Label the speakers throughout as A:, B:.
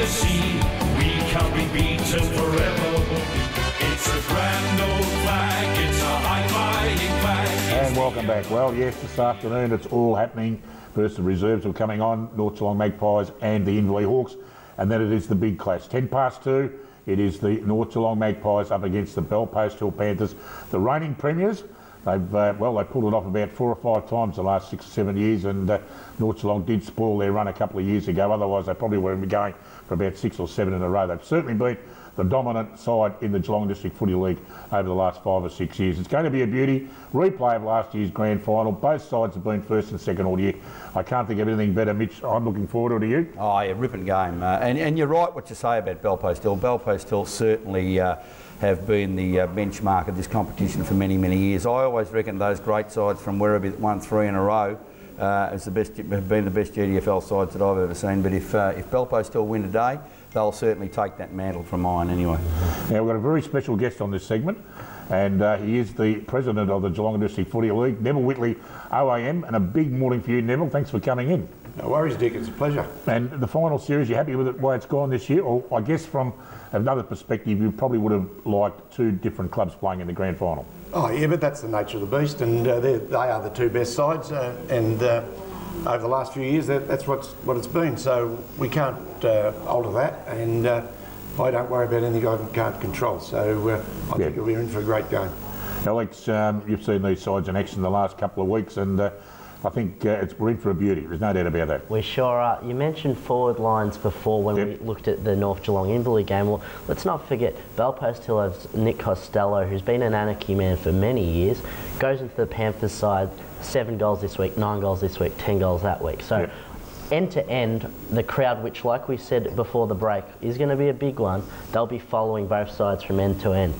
A: see we can't be beaten forever. It's a grand old flag, it's a high-flying flag.
B: And welcome back. Well, yes, this afternoon it's all happening. First the reserves are coming on, North Geelong Magpies and the Inverleigh Hawks, and then it is the big clash. 2:10. It is the North Geelong Magpies up against the Belpost Hill Panthers, the reigning premiers. They've they pulled it off about 4 or 5 times the last 6 or 7 years, and North Geelong did spoil their run a couple of years ago. Otherwise, they probably would have been going for about 6 or 7 in a row. They've certainly been the dominant side in the Geelong District Footy League over the last 5 or 6 years. It's going to be a beauty. Replay of last year's grand final. Both sides have been first and second all year. I can't think of anything better, Mitch. I'm looking forward to it. You?
C: Oh, yeah, ripping game. And you're right what you say about Belpost Hill. Belpost Hill certainly have been the benchmark of this competition for many, many years. I always reckon those great sides from wherever won 3 in a row have been the best GDFL sides that I've ever seen. But if Belpost Hill win today, they'll certainly take that mantle from mine anyway.
B: Now, we've got a very special guest on this segment, and he is the president of the Geelong District Footy League, Neville Whitley, OAM, and a big morning for you, Neville. Thanks for coming in.
D: No worries, Dick. It's a pleasure.
B: And the final series, you happy with the way it's gone this year? Or I guess from another perspective, you probably would have liked 2 different clubs playing in the grand final.
D: Oh, yeah, but that's the nature of the beast, and they are the 2 best sides, and over the last few years, that's what it's been. So we can't alter that, and I don't worry about anything I can't control. So I think we're in for a great game.
B: Alex, you've seen these sides in action the last couple of weeks, and I think we're in for a beauty. There's no doubt about that.
E: We sure are. You mentioned forward lines before when we looked at the North Geelong Inverleigh game. Well, let's not forget Belpost Hill has Nick Costello, who's been an anarchy man for many years, goes into the Panthers side, 7 goals this week, 9 goals this week, 10 goals that week. So end to end, the crowd, which like we said before the break, is going to be a big one, they'll be following both sides from end to end.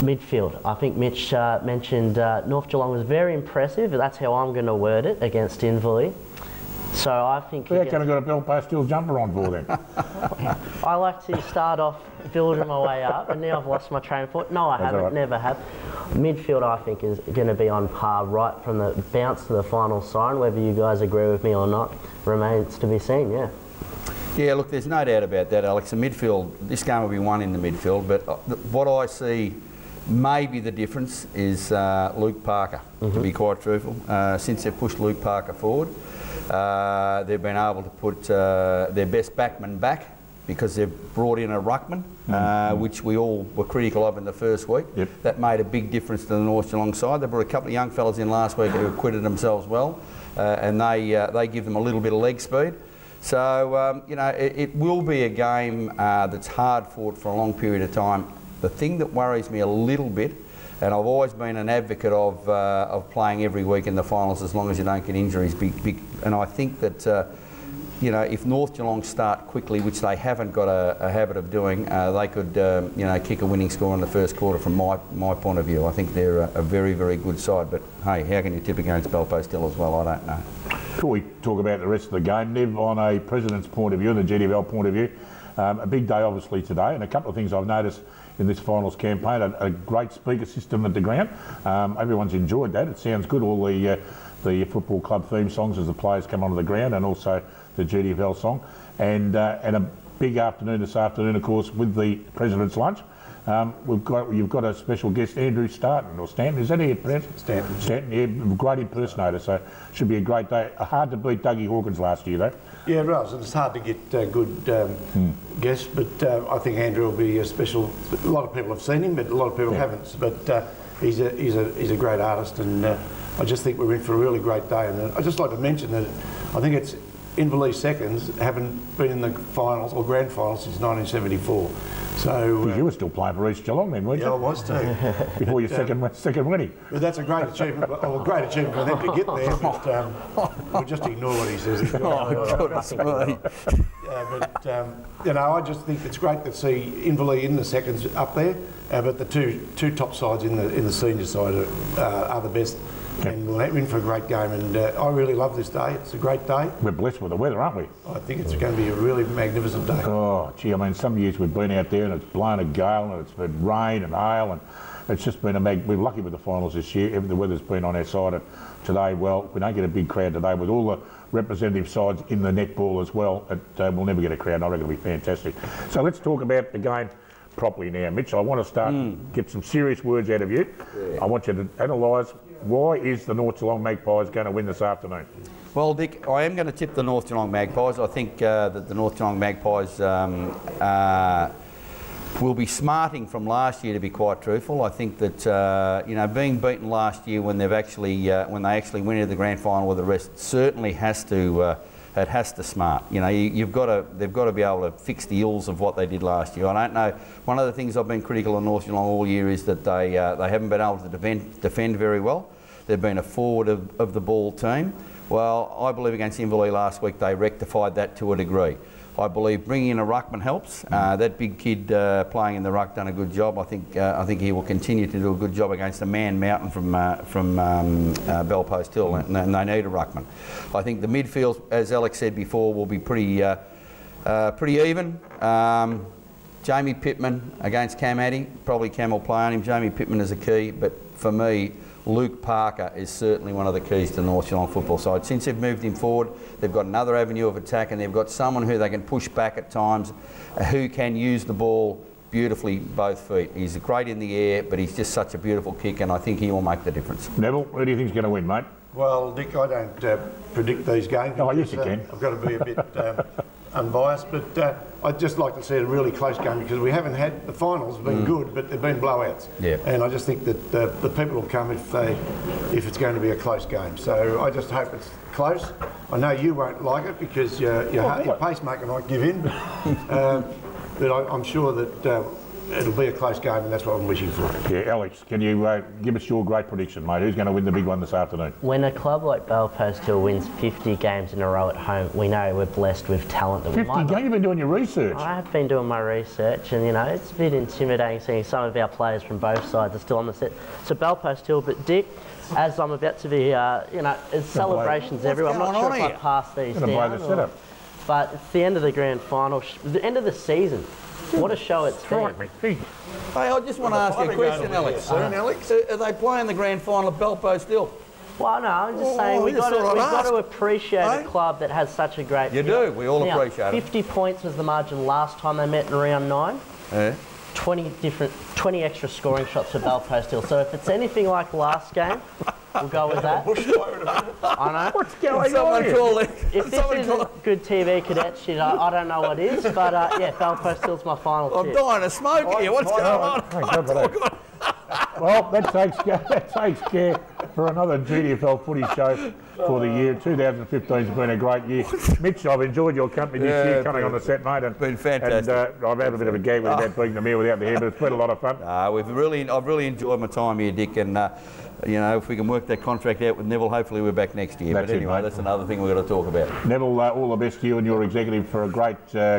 E: Midfield. I think Mitch mentioned North Geelong was very impressive. That's how I'm going to word it against Inverleigh. So I think...
B: They're going to got a Belpost Hill jumper on for them.
E: I like to start off building my way up, and now I've lost my train of thought. No, I haven't. Right. Never have. Midfield, I think, is going to be on par right from the bounce to the final siren. Whether you guys agree with me or not remains to be seen,
C: Yeah, look, there's no doubt about that, Alex. The midfield, this game will be won in the midfield, but what I see... maybe the difference is Luke Parker, to be quite truthful. Since they've pushed Luke Parker forward, they've been able to put their best backman back because they've brought in a ruckman, which we all were critical of in the first week. That made a big difference to the North Geelong side. They brought a couple of young fellas in last week who acquitted themselves well, and they give them a little bit of leg speed. So, you know, it will be a game that's hard fought for a long period of time. The thing that worries me a little bit, and I've always been an advocate of playing every week in the finals as long as you don't get injuries, and I think that, you know, if North Geelong start quickly, which they haven't got a habit of doing, they could, you know, kick a winning score in the first quarter from my point of view. I think they're a very, very good side, but hey, how can you tip against Belpost Hill as well? I don't know.
B: Could we talk about the rest of the game, Nev, on a president's point of view and the GDFL point of view? A big day obviously today, and a couple of things I've noticed in this finals campaign, a great speaker system at the ground. Everyone's enjoyed that. It sounds good, all the football club theme songs as the players come onto the ground, and also the GDFL song. And a big afternoon this afternoon, of course, with the President's Lunch. You've got a special guest, Andrew Stanton, or Stanton, is that how you pronounce it? Stanton, yeah, great impersonator, so should be a great day. Hard to beat Dougie Hawkins last year, though.
D: Yeah, it was. It's hard to get good guests, but I think Andrew will be a special. A lot of people have seen him, but a lot of people haven't. But he's a great artist, and I just think we're in for a really great day. And I'd just like to mention that I think it's Inverleigh seconds haven't been in the finals or grand finals since 1974. So
B: you were still playing for East Geelong then, weren't you?
D: Yeah, I was too.
B: Before your second winning.
D: But that's a great achievement. Well, a great achievement for them to get there. But we'll just ignore what he says. You know, I just think it's great to see Inverleigh in the seconds up there. But the two top sides in the senior side are the best. And we're in for a great game, and I really love this day. It's a great day.
B: We're blessed with the weather, aren't we?
D: I think it's going to be a really magnificent day.
B: Oh, gee, I mean, some years we've been out there and it's blown a gale and it's been rain and hail, and it's just been we're lucky with the finals this year. The weather's been on our side, and today. Well, we don't get a big crowd today with all the representative sides in the netball as well. We'll never get a crowd. I reckon it'll be fantastic. So let's talk about the game properly now. Mitch, I want to start, get some serious words out of you. I want you to analyse, why is the North Geelong Magpies going to win this afternoon?
C: Well, Dick, I am going to tip the North Geelong Magpies. I think that the North Geelong Magpies will be smarting from last year, to be quite truthful. I think that you know, being beaten last year when they've actually when they actually went into the grand final with the rest certainly has to it has to smart. You know, they've got to be able to fix the ills of what they did last year. I don't know. One of the things I've been critical of North Geelong all year is that they haven't been able to defend very well. They've been a forward of the ball team. Well, I believe against Inverleigh last week they rectified that to a degree. I believe bringing in a ruckman helps. That big kid playing in the ruck done a good job. I think he will continue to do a good job against a man mountain from Bellpost Hill, and they need a ruckman. I think the midfield, as Alex said before, will be pretty even. Jamie Pittman against Cam Addy, probably Cam will play on him. Jamie Pittman is a key, but for me, Luke Parker is certainly one of the keys to the North Geelong football side. Since they've moved him forward, they've got another avenue of attack, and they've got someone who they can push back at times, who can use the ball beautifully both feet. He's great in the air, but he's just such a beautiful kick, and I think he will make the difference.
B: Neville, who do you think is going to win, mate?
D: Well, Dick, I don't predict these games.
B: Oh, yes, you can.
D: I've got to be a bit unbiased, but I'd just like to see a really close game, because we haven't had the finals have been good, but they've been blowouts.
C: Yeah.
D: And I just think that the people will come if it's going to be a close game. So I just hope it's close. I know you won't like it because your pacemaker might give in, but I'm sure that it'll be a close game, and that's what I'm wishing for.
B: Yeah, Alex, can you give us your great prediction, mate? Who's going to win the big one this afternoon?
E: When a club like Bellpost Hill wins 50 games in a row at home, we know we're blessed with talent that we
B: 50 games? You've been doing your research.
E: I have been doing my research, and you know, it's a bit intimidating seeing some of our players from both sides are still on the set. So Bellpost Hill, but Dick, as I'm about to be, you know, it's celebrations everywhere. I'm not sure if I pass these down, but it's the end of the grand final, the end of the season. What a show it's been.
C: Hey, I just want to ask you a question, Alex. Are they playing the grand final at Bellpost Hill?
E: Well, no, I'm just saying we've got to appreciate a club that has such a great...
C: You do, we all appreciate it.
E: 50 points was the margin last time they met in round 9. Yeah. 20 extra scoring shots for Bellpost Hill. So if it's anything like last game, we'll go with that. I know.
B: What's going on here?
E: If this isn't good TV cadet shit, I don't know what is. But yeah, Bellpost Hill's my final tip.
C: I'm dying of smoke here. What's going on?
B: Well, that takes care for another GDFL footy show for the year. 2015 has been a great year. Mitch, I've enjoyed your company this year, coming on the set, mate. It's
C: been fantastic.
B: And I've had a bit of a gag with about being the meal without the hair, but it's been a lot of fun.
C: I've really enjoyed my time here, Dick, and you know, if we can work that contract out with Neville, hopefully we're back next year. But anyway, that's another thing we've got to talk about.
B: Neville, all the best to you and your executive for a great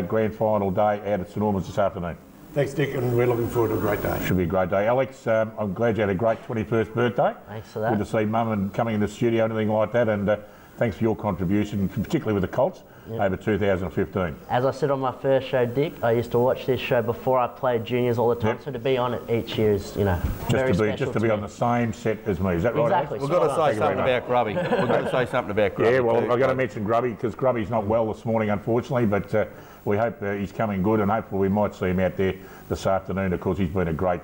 B: grand final day out at St Albans this afternoon.
D: Thanks, Dick, and we're looking forward to a great day.
B: Should be a great day. Alex, I'm glad you had a great 21st birthday.
E: Thanks for that.
B: Good to see Mum and coming in the studio and anything like that, and thanks for your contribution, particularly with the Colts, over 2015.
E: As I said on my first show, Dick, I used to watch this show before I played juniors all the time, so to be on it each year is, you know,
B: just to be on the same set as me. Is that right?
E: Exactly.
C: We've got to say something about Grubby. We've got to say something about Grubby.
B: Yeah, well, I've got to mention Grubby, because Grubby's not well this morning, unfortunately, but we hope he's coming good, and hopefully we might see him out there this afternoon. Of course, he's been a great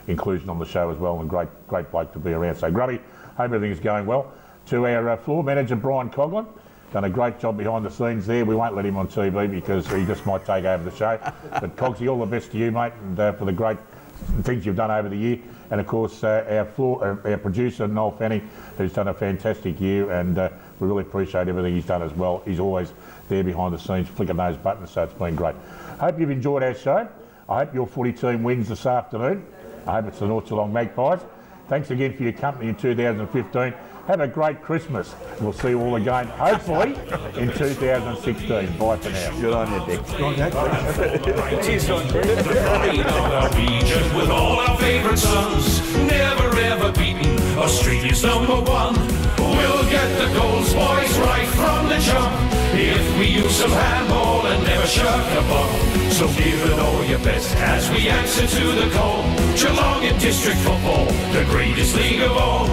B: inclusion on the show as well, and great bloke to be around. So, Grubby, hope everything's going well. To our floor manager, Brian Coughlin, done a great job behind the scenes there. We won't let him on TV because he just might take over the show. But Cogsy, all the best to you, mate, and for the great things you've done over the year. And of course, our producer, Noel Fanning, who's done a fantastic year, and we really appreciate everything he's done as well. He's always there behind the scenes, flicking those buttons, so it's been great. Hope you've enjoyed our show. I hope your footy team wins this afternoon. I hope it's the North Geelong Magpies. Thanks again for your company in 2015. Have a great Christmas. We'll see you all again, hopefully, in 2016. Bye for now.
C: Good on you, Dick.
A: Cheers, on the region with all our favourite sons. Never ever beaten, Australia's #1. We'll get the goals, boys, right from the jump. If we use some handball and never shirk a bump. So give it all your best as we answer to the call. Geelong in district football, the greatest league of all.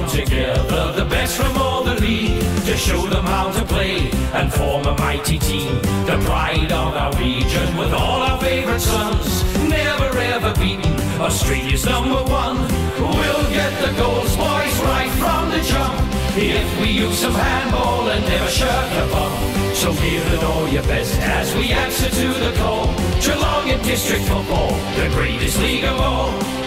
A: come together, the best from all the league, to show them how to play and form a mighty team. The pride of our region with all our favourite sons, never ever beaten, Australia's #1. We'll get the goals, boys, right from the jump, if we use some handball and never shirk a bump. So give it all your best as we answer to the call. Geelong in district football, the greatest league of all.